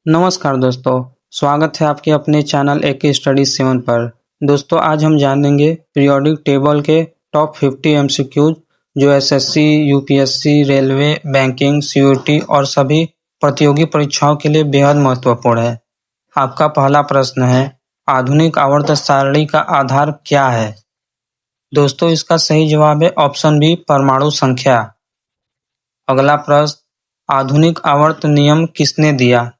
नमस्कार दोस्तों, स्वागत है आपके अपने चैनल एके स्टडी 7 पर। दोस्तों आज हम जानेंगे पीरियोडिक टेबल के टॉप 50 एमसीक्यूज जो SSC, UPSC, railway, banking, CUET और सभी प्रतियोगी परीक्षाओं के लिए बेहद महत्वपूर्ण है। आपका पहला प्रश्न है, आधुनिक आवर्त सारणी का आधार क्या है? दोस्तों इसका सही जवाब है ऑप्शन बी, परमाणु संख्या। अगला प्रश्न, आधुनिक आवर्त नियम किसने दिया?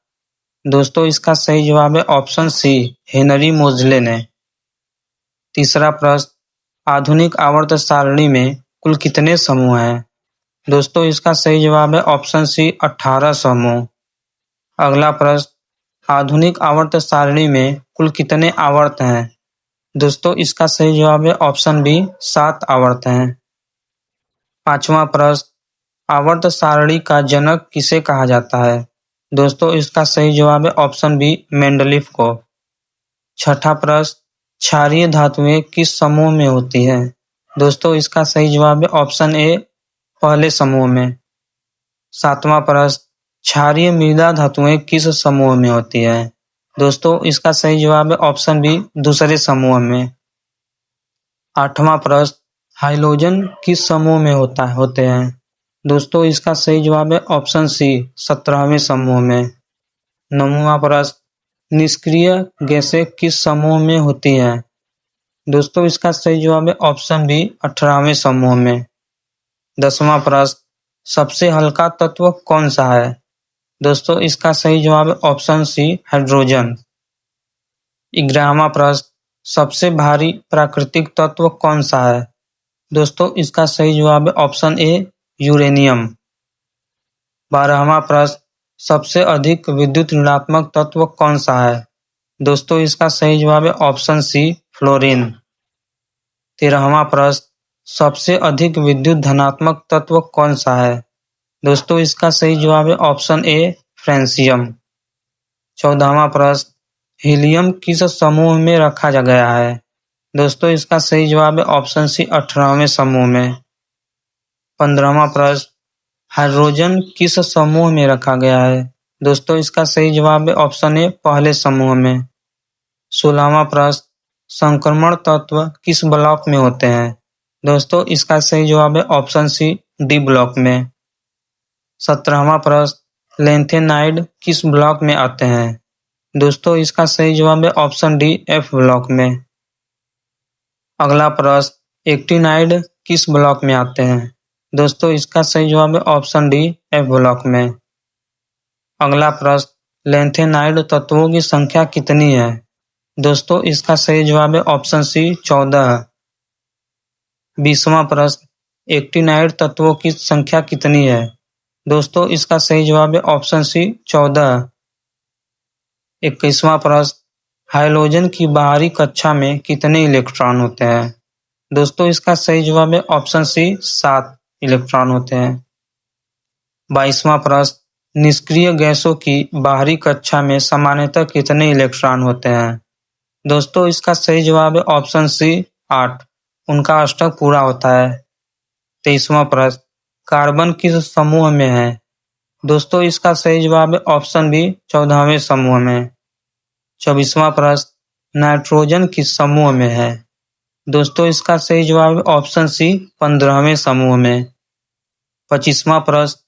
दोस्तों इसका सही जवाब है ऑप्शन सी, हेनरी मोजले ने। तीसरा प्रश्न, आधुनिक आवर्त सारणी में कुल कितने समूह हैं? दोस्तों इसका सही जवाब है ऑप्शन सी, 18 समूह। अगला प्रश्न, आधुनिक आवर्त सारणी में कुल कितने आवर्त हैं? दोस्तों इसका सही जवाब है ऑप्शन बी, 7 आवर्त हैं। पांचवा प्रश्न, आवर्त सारणी का जनक किसे कहा जाता है? दोस्तों इसका सही जवाब है ऑप्शन बी, मेंडलीफ को। छठा प्रश्न, क्षारीय धातुएं किस समूह में होती हैं? दोस्तों इसका सही जवाब है ऑप्शन ए, पहले समूह में। सातवां प्रश्न, क्षारीय मृदा धातुएं किस समूह में होती हैं? दोस्तों इसका सही जवाब है ऑप्शन बी, दूसरे समूह में। आठवां प्रश्न, हाइड्रोजन किस समूह में होते हैं? दोस्तों इसका सही जवाब है ऑप्शन सी, 17वें समूह में। नौवां प्रश्न, निष्क्रिय गैसें किस समूह में होती हैं? दोस्तों इसका सही जवाब है ऑप्शन बी, 18वें समूह में। 10वां प्रश्न, सबसे हल्का तत्व कौन सा है? दोस्तों इसका सही जवाब है ऑप्शन सी, हाइड्रोजन। 11वां प्रश्न, सबसे भारी प्राकृतिक तत्व कौन सा है? दोस्तों इसका सही जवाब है ऑप्शन ए, यूरेनियम। 12वां प्रश्न, सबसे अधिक विद्युत ऋणात्मक तत्व कौन सा है? दोस्तों इसका सही जवाब है ऑप्शन सी, फ्लोरीन। 13वां प्रश्न, सबसे अधिक विद्युत धनात्मक तत्व कौन सा है? दोस्तों इसका सही जवाब है ऑप्शन ए, फ्रेंसियम। 14वां प्रश्न, हीलियम किस समूह में रखा गया है? दोस्तों इसका सही जवाब है ऑप्शन सी, 18वें समूह में। 15वां प्रश्न, हाइड्रोजन किस समूह में रखा गया है? दोस्तों इसका सही जवाब है ऑप्शन ए, पहले समूह में। 16वां प्रश्न, संक्रमण तत्व किस ब्लॉक में होते हैं? दोस्तों इसका सही जवाब है ऑप्शन सी, डी ब्लॉक में। 17वां प्रश्न, लैंथेनाइड किस ब्लॉक में आते हैं? दोस्तों इसका सही जवाब है ऑप्शन डी, एफ ब्लॉक में। अगला प्रश्न, एक्टिनाइड किस ब्लॉक में आते हैं? दोस्तों इसका सही जवाब है ऑप्शन डी, एफ ब्लॉक में। अगला प्रश्न, लैंथेनाइड तत्वों की संख्या कितनी है? दोस्तों इसका सही जवाब है ऑप्शन सी, 14। 20वां प्रश्न, एक्टिनाइड तत्वों की संख्या कितनी है? दोस्तों इसका सही जवाब है ऑप्शन सी, 14। 21वां प्रश्न, हाइड्रोजन की बाहरी कक्षा में कितने इलेक्ट्रॉन होते हैं? दोस्तों इसका सही जवाब है ऑप्शन सी, 7 इलेक्ट्रॉन होते हैं। 22वां प्रश्न, निष्क्रिय गैसों की बाहरी कक्षा में सामान्यतः कितने इलेक्ट्रॉन होते हैं? दोस्तों इसका सही जवाब है ऑप्शन सी, 8, उनका अष्टक पूरा होता है। 23वां प्रश्न, कार्बन किस समूह में है? दोस्तों इसका सही जवाब है ऑप्शन बी, 14वें समूह में। 24वां प्रश्न, नाइट्रोजन किस समूह में है? दोस्तों इसका सही जवाब है ऑप्शन सी, 15वें समूह में। 25वां प्रश्न,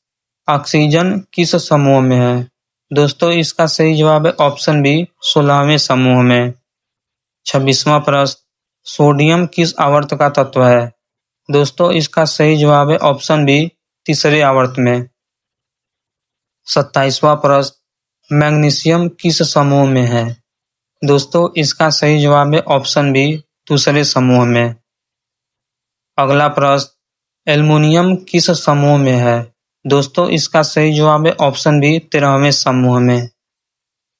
ऑक्सीजन किस समूह में है? दोस्तों इसका सही जवाब है ऑप्शन बी, 16वें समूह में। 26वां प्रश्न, सोडियम किस आवर्त का तत्व है? दोस्तों इसका सही जवाब है ऑप्शन बी, तीसरे आवर्त में। 27वां प्रश्न, मैग्नीशियम किस समूह में है? दोस्तों इसका सही जवाब है ऑप्शन बी, दूसरे समूह में। अगला प्रश्न, एल्युमिनियम किस समूह में है? दोस्तों इसका सही जवाब है ऑप्शन बी, 13वें समूह में।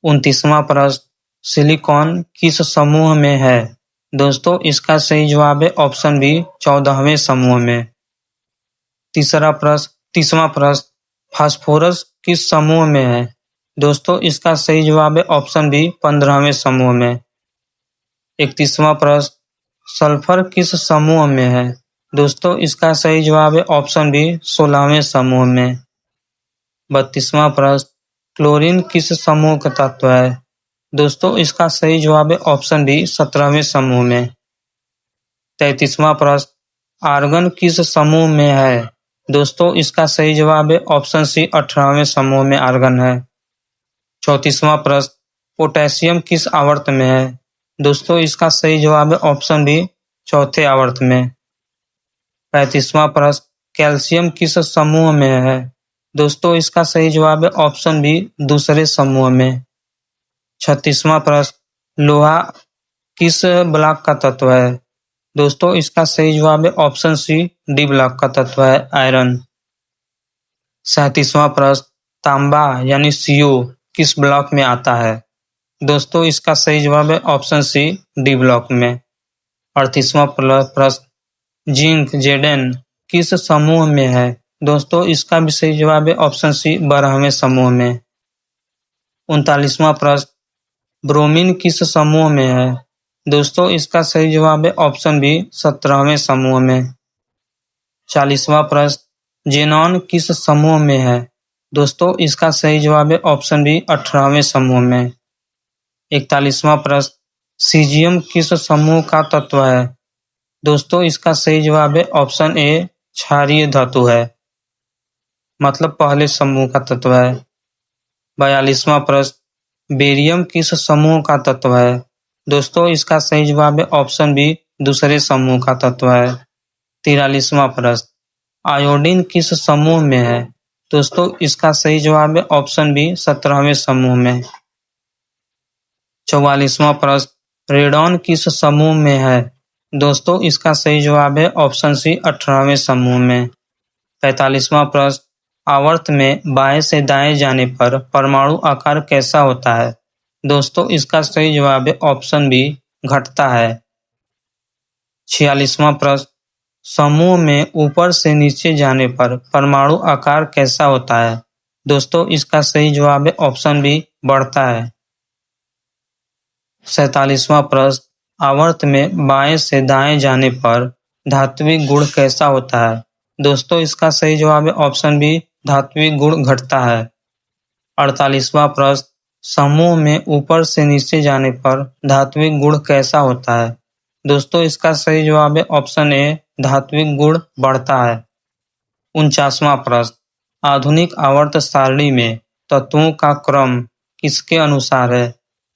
29वां प्रश्न, सिलिकॉन किस समूह में है? दोस्तों इसका सही जवाब है ऑप्शन बी, 14वें समूह में। तीसवां प्रश्न, फास्फोरस किस समूह में है? दोस्तों इसका सही जवाब है ऑप्शन बी, 15वें समूह में। 31वां प्रश्न, सल्फर किस समूह में है? दोस्तों इसका सही जवाब है ऑप्शन बी, 16वें समूह में। 32वां प्रश्न, क्लोरीन किस समूह का तत्व है? दोस्तों इसका सही जवाब है ऑप्शन डी 17वें समूह में। 33वां प्रश्न, आर्गन किस समूह में है? दोस्तों इसका सही जवाब है ऑप्शन सी 18वें समूह में आर्गन है। 34वां प्रश्न, पोटेशियम किस आवर्त में है? दोस्तों इसका सही जवाब है ऑप्शन बी चौथे आवर्त में। 35वां प्रश्न, कैल्शियम किस समूह में है? दोस्तों इसका सही जवाब है ऑप्शन बी दूसरे समूह में। 36वां प्रश्न, लोहा किस ब्लॉक का तत्व है? दोस्तों इसका सही जवाब है ऑप्शन सी डी ब्लॉक का तत्व है, आयरन। 37वां प्रश्न, तांबा यानी सीयू किस ब्लॉक में आता है? दोस्तों इसका सही जवाब है ऑप्शन सी डी ब्लॉक में। 38वां प्रश्न, जिंक जेडन किस समूह में है? दोस्तों इसका भी सही जवाब है ऑप्शन सी 12वें समूह में। 39वां प्रश्न, ब्रोमीन किस समूह में है? दोस्तों इसका सही जवाब है ऑप्शन बी 17वें समूह में। 40वां प्रश्न, जेनॉन किस समूह में है? दोस्तों इसका सही जवाब है ऑप्शन बी 18वें समूह में। 41वां प्रश्न, सीजियम किस समूह का तत्व है? दोस्तों इसका सही जवाब है ऑप्शन ए क्षारीय धातु है, मतलब पहले समूह का तत्व है। 42वां प्रश्न, बेरियम किस समूह का तत्व है? दोस्तों इसका सही जवाब है ऑप्शन बी दूसरे समूह का तत्व है। 43वां प्रश्न, आयोडीन किस समूह में है? दोस्तों इसका सही जवाब है ऑप्शन बी 17वें समूह में। 44वां प्रश्न, रेडॉन किस समूह में है? दोस्तों इसका सही जवाब है ऑप्शन सी 18वें समूह में। 45वां प्रश्न, आवर्त में बाएं से दाएं जाने पर परमाणु आकार कैसा होता है? दोस्तों इसका सही जवाब है ऑप्शन बी घटता है। 46वां प्रश्न, समूह में ऊपर से नीचे जाने पर परमाणु आकार कैसा होता है? दोस्तों इसका सही जवाब है ऑप्शन बी बढ़ता है। 47वां प्रश्न, आवर्त में बाएं से दाएं जाने पर धात्विक गुण कैसा होता है? दोस्तों इसका सही जवाब है ऑप्शन बी धात्विक गुण घटता है। 48वां प्रश्न, समूह में ऊपर से नीचे जाने पर धात्विक गुण कैसा होता है? दोस्तों इसका सही जवाब है ऑप्शन ए धात्विक गुण बढ़ता है। 49वां प्रश्न, आधुनिक आवर्त सारणी में तत्वों का क्रम किसके अनुसार है?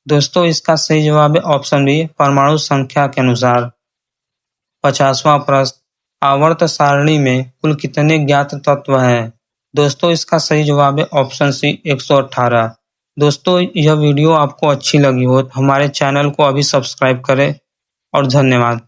दोस्तों इसका सही जवाब है ऑप्शन बी परमाणु संख्या के अनुसार। 50वां प्रश्न, आवर्त सारणी में कुल कितने ज्ञात तत्व हैं? दोस्तों इसका सही जवाब है ऑप्शन सी 118। दोस्तों यह वीडियो आपको अच्छी लगी हो तो हमारे चैनल को अभी सब्सक्राइब करें और धन्यवाद।